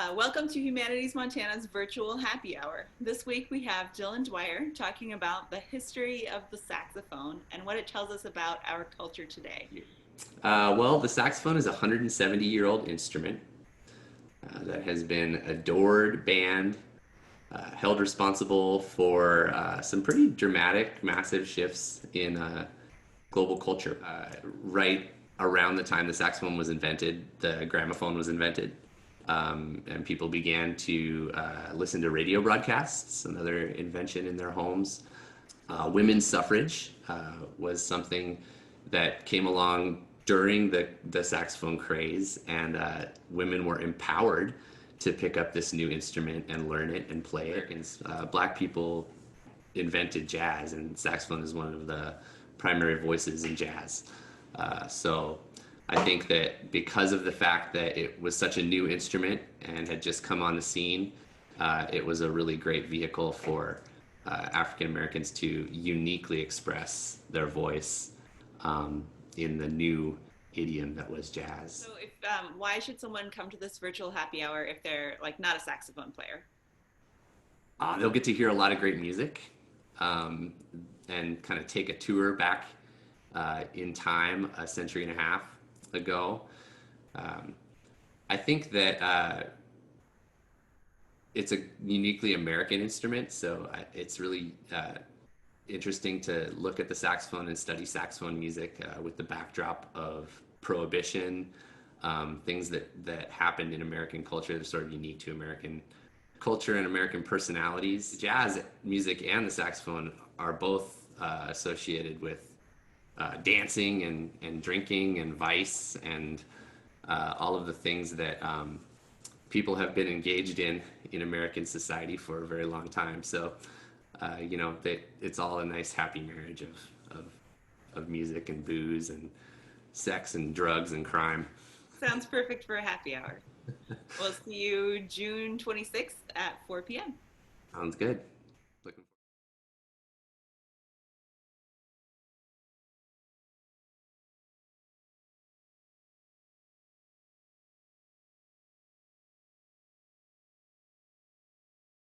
Welcome to Humanities Montana's virtual happy hour. This week we have Dylan Dwyer talking about the history of the saxophone and what it tells us about our culture today. Well, the saxophone is a 170-year-old instrument that has been adored, banned, held responsible for some pretty dramatic, massive shifts in global culture. Right around the time the saxophone was invented, the gramophone was invented, and people began to listen to radio broadcasts, another invention in their homes. Women's suffrage was something that came along during the saxophone craze, and women were empowered to pick up this new instrument and learn it and play it. And black people invented jazz, and saxophone is one of the primary voices in jazz. So I think that because of the fact that it was such a new instrument and had just come on the scene, it was a really great vehicle for African Americans to uniquely express their voice in the new idiom that was jazz. So, why should someone come to this virtual happy hour if they're not a saxophone player? They'll get to hear a lot of great music and kind of take a tour back in time, a century and a half ago. I think that it's a uniquely American instrument, so it's really interesting to look at the saxophone and study saxophone music with the backdrop of Prohibition, things that happened in American culture that are sort of unique to American culture and American personalities. Jazz music and the saxophone are both associated with dancing and drinking and vice and all of the things that people have been engaged in American society for a very long time. So, it's all a nice happy marriage of music and booze and sex and drugs and crime. Sounds perfect for a happy hour. We'll see you June 26th at 4 p.m. Sounds good.